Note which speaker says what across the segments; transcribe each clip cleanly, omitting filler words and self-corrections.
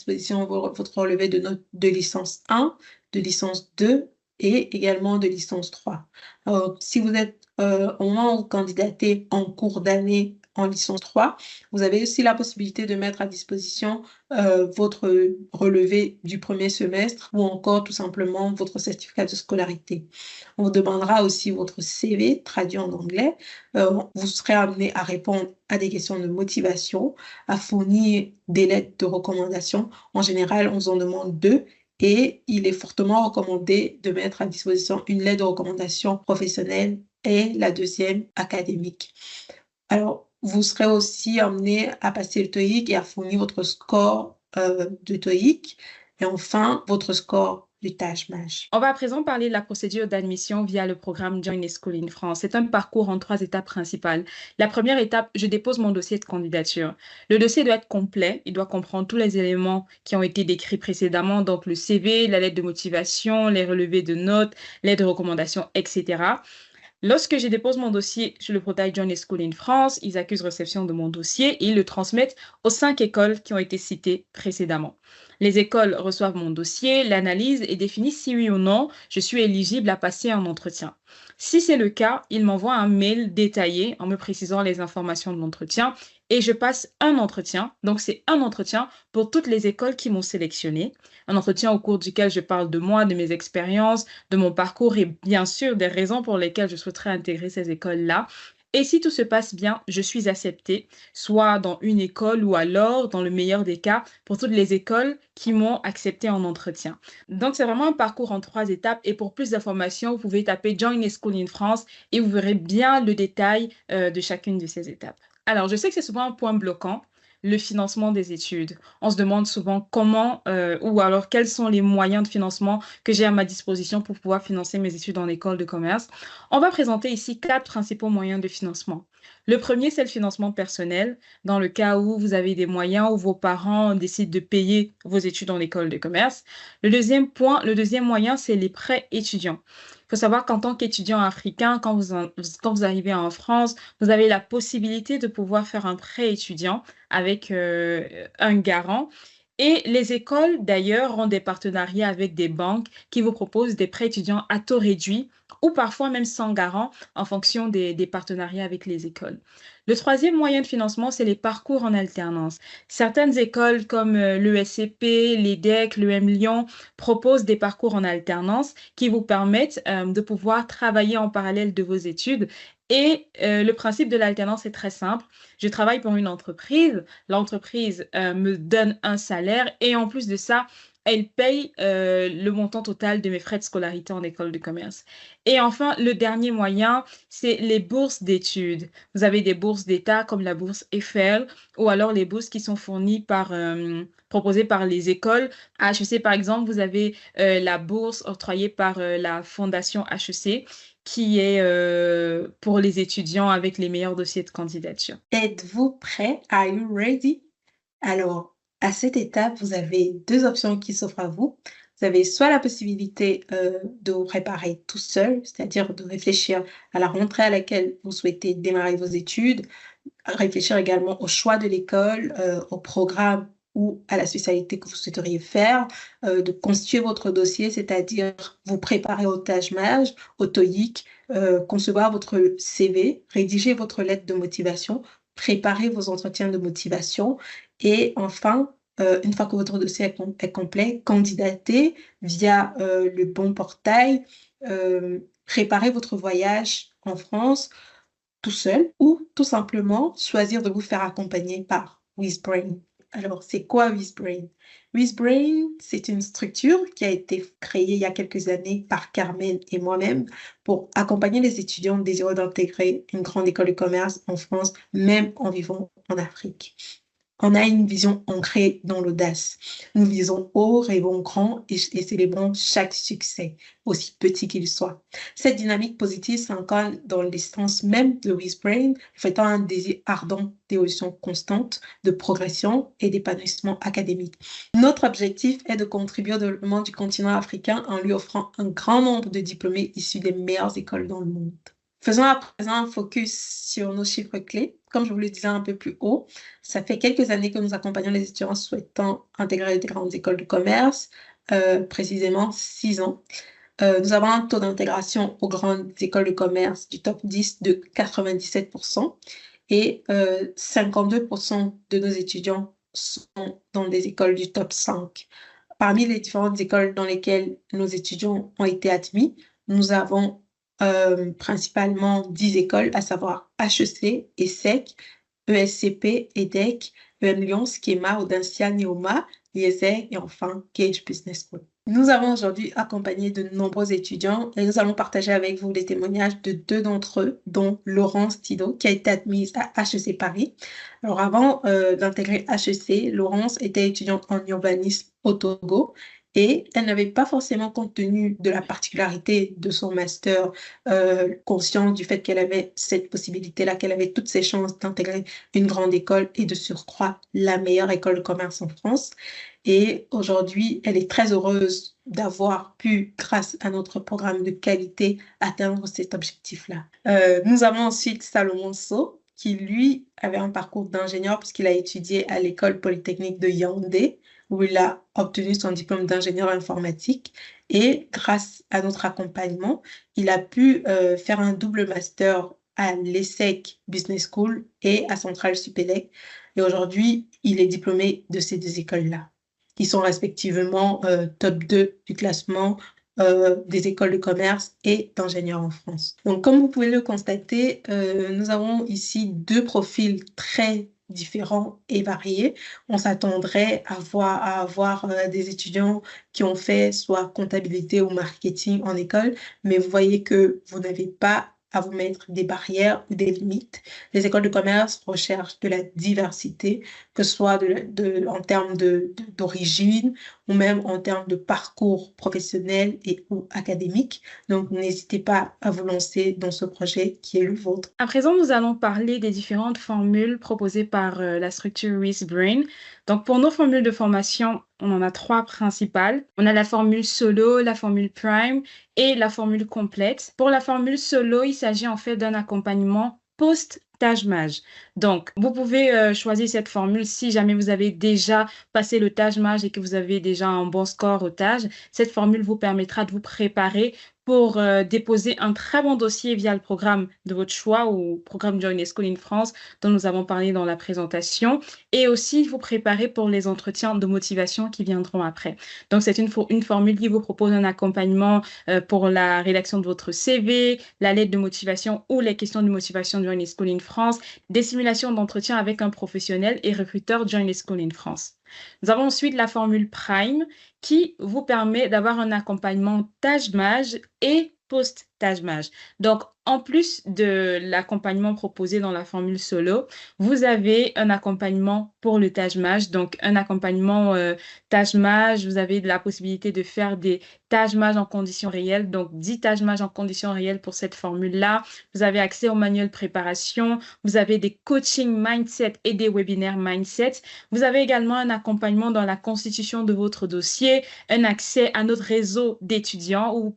Speaker 1: disposition votre relevé de notes de licence 1, de licence 2 et également de licence 3. Alors, si vous êtes au moment où vous candidatez en cours d'année en licence 3, vous avez aussi la possibilité de mettre à disposition votre relevé du premier semestre ou encore tout simplement votre certificat de scolarité. On vous demandera aussi votre CV traduit en anglais. Vous serez amené à répondre à des questions de motivation, à fournir des lettres de recommandation. En général, on vous en demande 2 et il est fortement recommandé de mettre à disposition une lettre de recommandation professionnelle et la deuxième académique. Alors, vous serez aussi amené à passer le TOEIC et à fournir votre score de TOEIC et enfin votre score du TAJMAJ.
Speaker 2: On va à présent parler de la procédure d'admission via le programme Join a School in France. C'est un parcours en 3 étapes principales. La première étape, je dépose mon dossier de candidature. Le dossier doit être complet, il doit comprendre tous les éléments qui ont été décrits précédemment, donc le CV, la lettre de motivation, les relevés de notes, l'aide de recommandation, etc. Lorsque je dépose mon dossier sur le portail Join a School in France, ils accusent réception de mon dossier et ils le transmettent aux 5 écoles qui ont été citées précédemment. Les écoles reçoivent mon dossier, l'analysent et définissent si oui ou non je suis éligible à passer un entretien. Si c'est le cas, ils m'envoient un mail détaillé en me précisant les informations de l'entretien et je passe un entretien. Donc, c'est un entretien pour toutes les écoles qui m'ont sélectionné. Un entretien au cours duquel je parle de moi, de mes expériences, de mon parcours et bien sûr des raisons pour lesquelles je souhaiterais intégrer ces écoles-là. Et si tout se passe bien, je suis acceptée, soit dans une école ou alors, dans le meilleur des cas, pour toutes les écoles qui m'ont acceptée en entretien. Donc, c'est vraiment un parcours en 3 étapes. Et pour plus d'informations, vous pouvez taper Join a School in France et vous verrez bien le détail de chacune de ces étapes. Alors, je sais que c'est souvent un point bloquant, le financement des études. On se demande souvent comment ou alors quels sont les moyens de financement que j'ai à ma disposition pour pouvoir financer mes études en école de commerce. On va présenter ici 4 principaux moyens de financement. Le premier, c'est le financement personnel, dans le cas où vous avez des moyens où vos parents décident de payer vos études en école de commerce. Le deuxième moyen, c'est les prêts étudiants. Il faut savoir qu'en tant qu'étudiant africain, quand vous arrivez en France, vous avez la possibilité de pouvoir faire un prêt étudiant avec un garant. Et les écoles, d'ailleurs, ont des partenariats avec des banques qui vous proposent des prêts étudiants à taux réduit ou parfois même sans garant en fonction des partenariats avec les écoles. Le troisième moyen de financement, c'est les parcours en alternance. Certaines écoles comme l'ESCP, l'EDEC, l'EM Lyon proposent des parcours en alternance qui vous permettent de pouvoir travailler en parallèle de vos études. Et le principe de l'alternance est très simple. Je travaille pour une entreprise, l'entreprise me donne un salaire et en plus de ça, elle paye le montant total de mes frais de scolarité en école de commerce. Et enfin, le dernier moyen, c'est les bourses d'études. Vous avez des bourses d'État comme la bourse Eiffel ou alors les bourses qui sont fournies proposées par les écoles. À HEC, par exemple, vous avez la bourse octroyée par la Fondation HEC qui est pour les étudiants avec les meilleurs dossiers de candidature.
Speaker 1: Êtes-vous prêt? Are you ready? Alors, à cette étape, vous avez 2 options qui s'offrent à vous. Vous avez soit la possibilité de vous préparer tout seul, c'est-à-dire de réfléchir à la rentrée à laquelle vous souhaitez démarrer vos études, réfléchir également au choix de l'école, au programme ou à la spécialité que vous souhaiteriez faire, de constituer votre dossier, c'est-à-dire vous préparer au TAJMAJ, au TOEIC, concevoir votre CV, rédiger votre lettre de motivation, préparer vos entretiens de motivation et enfin, une fois que votre dossier est complet, candidater via le bon portail, préparer votre voyage en France tout seul ou tout simplement choisir de vous faire accompagner par WizBrain. Alors, c'est quoi WizBrain? WizBrain, c'est une structure qui a été créée il y a quelques années par Carmen et moi-même pour accompagner les étudiants désireux d'intégrer une grande école de commerce en France, même en vivant en Afrique. On a une vision ancrée dans l'audace. Nous visons haut, rêvons grand et célébrons chaque succès, aussi petit qu'il soit. Cette dynamique positive s'incarne dans l'essence même de WizBrain, reflétant un désir ardent d'évolution constante, de progression et d'épanouissement académique. Notre objectif est de contribuer au développement du continent africain en lui offrant un grand nombre de diplômés issus des meilleures écoles dans le monde. Faisons à présent un focus sur nos chiffres clés. Comme je vous le disais un peu plus haut, ça fait quelques années que nous accompagnons les étudiants souhaitant intégrer des grandes écoles de commerce, précisément 6 ans. Nous avons un taux d'intégration aux grandes écoles de commerce du top 10 de 97% et 52% de nos étudiants sont dans des écoles du top 5. Parmi les différentes écoles dans lesquelles nos étudiants ont été admis, nous avons principalement 10 écoles, à savoir HEC, ESSEC, ESCP, EDEC, EM Lyon, Schema, Audencia, Neoma, IESEG et enfin Cage Business School. Nous avons aujourd'hui accompagné de nombreux étudiants et nous allons partager avec vous les témoignages de 2 d'entre eux, dont Laurence Tido, qui a été admise à HEC Paris. Alors avant d'intégrer HEC, Laurence était étudiante en urbanisme au Togo et elle n'avait pas forcément, compte tenu de la particularité de son master, conscience du fait qu'elle avait cette possibilité-là, qu'elle avait toutes ses chances d'intégrer une grande école et de surcroît la meilleure école de commerce en France. Et aujourd'hui, elle est très heureuse d'avoir pu, grâce à notre programme de qualité, atteindre cet objectif-là. Nous avons ensuite Salomon So, qui lui avait un parcours d'ingénieur puisqu'il a étudié à l'école polytechnique de Yaoundé, où il a obtenu son diplôme d'ingénieur informatique. Et grâce à notre accompagnement, il a pu faire un double master à l'ESSEC Business School et à Centrale Supélec. Et aujourd'hui, il est diplômé de ces 2 écoles-là, qui sont respectivement top 2 du classement des écoles de commerce et d'ingénieurs en France. Donc, comme vous pouvez le constater, nous avons ici 2 profils très différents et variés. On s'attendrait à avoir des étudiants qui ont fait soit comptabilité ou marketing en école, mais vous voyez que vous n'avez pas à vous mettre des barrières ou des limites. Les écoles de commerce recherchent de la diversité, que ce soit en termes d'origine ou même en termes de parcours professionnel et ou académique. Donc, n'hésitez pas à vous lancer dans ce projet qui est le vôtre.
Speaker 2: À présent, nous allons parler des différentes formules proposées par la structure WISBrain. Donc, pour nos formules de formation, on en a 3 principales. On a la formule solo, la formule prime et la formule complète. Pour la formule solo, il s'agit en fait d'un accompagnement post-Taj-Maj. Donc, vous pouvez choisir cette formule si jamais vous avez déjà passé le Taj-Maj et que vous avez déjà un bon score au Taj. Cette formule vous permettra de vous préparer pour déposer un très bon dossier via le programme de votre choix ou programme Join a School in France dont nous avons parlé dans la présentation, et aussi vous préparer pour les entretiens de motivation qui viendront après. Donc, c'est une formule qui vous propose un accompagnement pour la rédaction de votre CV, la lettre de motivation ou les questions de motivation Join a School in France, des simulations d'entretien avec un professionnel et recruteur Join a School in France. Nous avons ensuite la formule Prime qui vous permet d'avoir un accompagnement Taj-Maj et post-Taj-Maj. Donc, en plus de l'accompagnement proposé dans la formule solo, vous avez un accompagnement pour le Taj-Maj. Donc, un accompagnement Taj-Maj, vous avez la possibilité de faire des Taj-Maj en conditions réelles. Donc, 10 Taj-Maj en conditions réelles pour cette formule-là. Vous avez accès au manuel préparation. Vous avez des coaching mindset et des webinaires mindset. Vous avez également un accompagnement dans la constitution de votre dossier, un accès à notre réseau d'étudiants où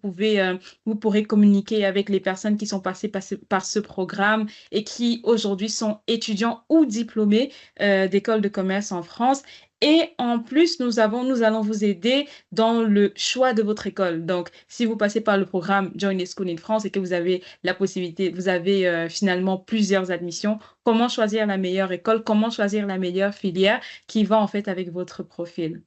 Speaker 2: vous pourrez communiquer avec les personnes qui sont passées par ce programme et qui aujourd'hui sont étudiants ou diplômés d'écoles de commerce en France. Et en plus, nous allons vous aider dans le choix de votre école. Donc, si vous passez par le programme Join a School in France et que vous avez la possibilité, vous avez finalement plusieurs admissions, comment choisir la meilleure école, comment choisir la meilleure filière qui va en fait avec votre profil.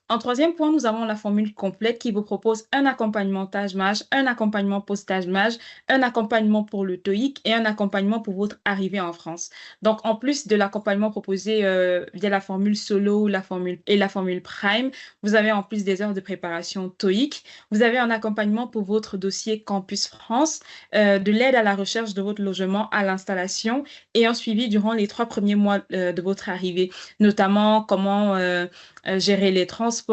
Speaker 2: En 3e point, nous avons la formule complète qui vous propose un accompagnement Taj-Maj, un accompagnement post-Taj-Maj, un accompagnement pour le TOEIC et un accompagnement pour votre arrivée en France. Donc, en plus de l'accompagnement proposé via la formule solo la formule prime, vous avez en plus des heures de préparation TOEIC. Vous avez un accompagnement pour votre dossier Campus France, de l'aide à la recherche de votre logement à l'installation et un suivi durant les 3 premiers mois de votre arrivée, notamment comment gérer les transports,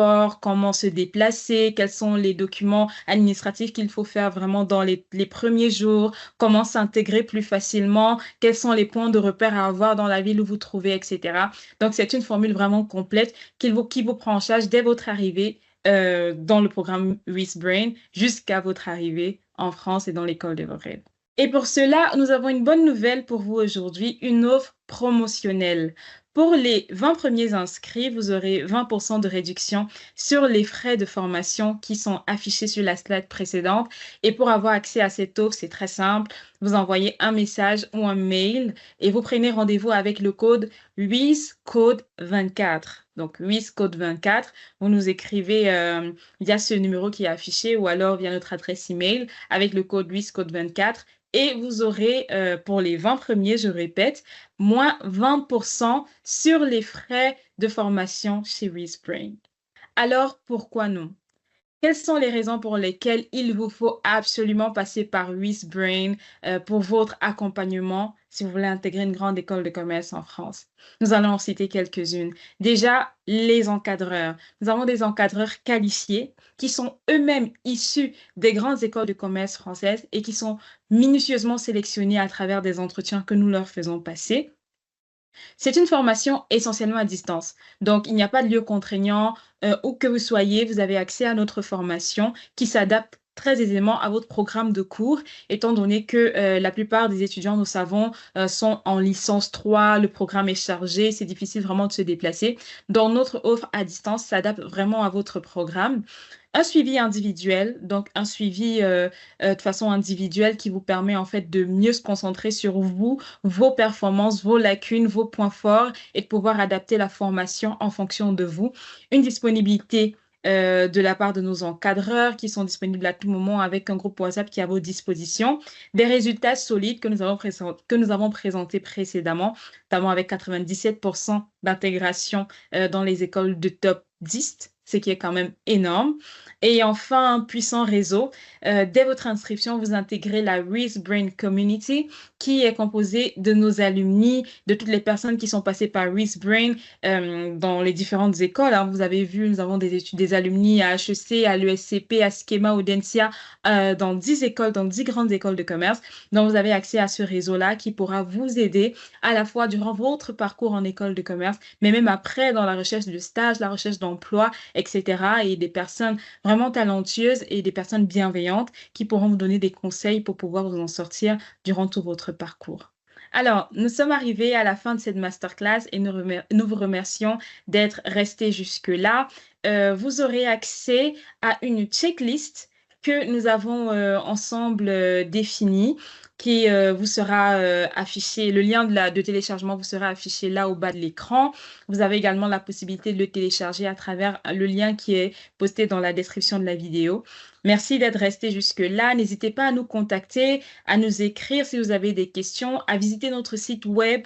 Speaker 2: comment se déplacer, quels sont les documents administratifs qu'il faut faire vraiment dans les premiers jours, comment s'intégrer plus facilement, quels sont les points de repère à avoir dans la ville où vous trouvez, etc. Donc, c'est une formule vraiment complète qui vous prend en charge dès votre arrivée dans le programme WISBrain jusqu'à votre arrivée en France et dans l'école de vos rêves. Et pour cela, nous avons une bonne nouvelle pour vous aujourd'hui, une offre promotionnelle. Pour les 20 premiers inscrits, vous aurez 20% de réduction sur les frais de formation qui sont affichés sur la slide précédente. Et pour avoir accès à cette offre, c'est très simple. Vous envoyez un message ou un mail et vous prenez rendez-vous avec le code WISCODE24. Donc, WISCODE24, vous nous écrivez via ce numéro qui est affiché ou alors via notre adresse email avec le code WISCODE24 et vous aurez, pour les 20 premiers, je répète, moins 20% sur les frais de formation chez WeSpring. Alors, pourquoi non? Quelles sont les raisons pour lesquelles il vous faut absolument passer par WizBrain pour votre accompagnement si vous voulez intégrer une grande école de commerce en France? Nous allons en citer quelques-unes. Déjà, les encadreurs. Nous avons des encadreurs qualifiés qui sont eux-mêmes issus des grandes écoles de commerce françaises et qui sont minutieusement sélectionnés à travers des entretiens que nous leur faisons passer. C'est une formation essentiellement à distance. Donc, il n'y a pas de lieu contraignant. Où que vous soyez, vous avez accès à notre formation qui s'adapte très aisément à votre programme de cours, étant donné que la plupart des étudiants, nous savons, sont en licence 3, le programme est chargé, c'est difficile vraiment de se déplacer. Donc, notre offre à distance s'adapte vraiment à votre programme. Un suivi individuel, donc un suivi de façon individuelle qui vous permet en fait de mieux se concentrer sur vous, vos performances, vos lacunes, vos points forts et de pouvoir adapter la formation en fonction de vous. Une disponibilité de la part de nos encadreurs qui sont disponibles à tout moment avec un groupe WhatsApp qui est à vos dispositions. Des résultats solides que nous avons présentés précédemment, notamment avec 97% d'intégration dans les écoles de top 10, ce qui est quand même énorme. Et enfin, un puissant réseau. Dès votre inscription, vous intégrez la WizBrain Community qui est composée de nos alumni, de toutes les personnes qui sont passées par WizBrain dans les différentes écoles. Hein. Vous avez vu, nous avons des alumni à HEC, à l'ESCP, à Schema, Audencia, dans 10 écoles, dans 10 grandes écoles de commerce. Donc, vous avez accès à ce réseau-là qui pourra vous aider à la fois durant votre parcours en école de commerce, mais même après dans la recherche de stage, la recherche d'emploi, etc. Et des personnes vraiment talentueuses et des personnes bienveillantes qui pourront vous donner des conseils pour pouvoir vous en sortir durant tout votre parcours. Alors, nous sommes arrivés à la fin de cette masterclass et nous vous remercions d'être restés jusque-là. Vous aurez accès à une checklist que nous avons ensemble définie qui vous sera affiché, le lien de téléchargement vous sera affiché là au bas de l'écran. Vous avez également la possibilité de le télécharger à travers le lien qui est posté dans la description de la vidéo. Merci d'être resté jusque-là. N'hésitez pas à nous contacter, à nous écrire si vous avez des questions, à visiter notre site web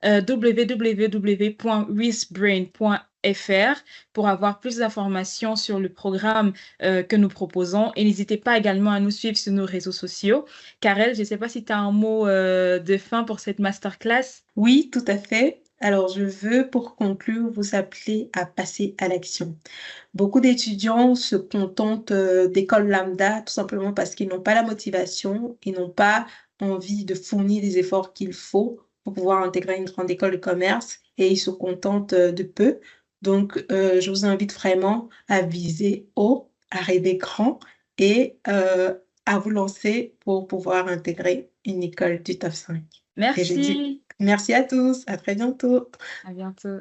Speaker 2: www.wizbrain.fr pour avoir plus d'informations sur le programme que nous proposons. Et n'hésitez pas également à nous suivre sur nos réseaux sociaux. Karel, je ne sais pas si tu as un mot de fin pour cette masterclass.
Speaker 1: Oui, tout à fait. Alors, je veux, pour conclure, vous appeler à passer à l'action. Beaucoup d'étudiants se contentent d'écoles lambda tout simplement parce qu'ils n'ont pas la motivation, ils n'ont pas envie de fournir les efforts qu'il faut pour pouvoir intégrer une grande école de commerce et ils se contentent de peu. Donc, je vous invite vraiment à viser haut, à rêver grand et à vous lancer pour pouvoir intégrer une école du top 5. Et je dis
Speaker 2: Merci.
Speaker 1: merci à tous, à très bientôt.
Speaker 2: À bientôt.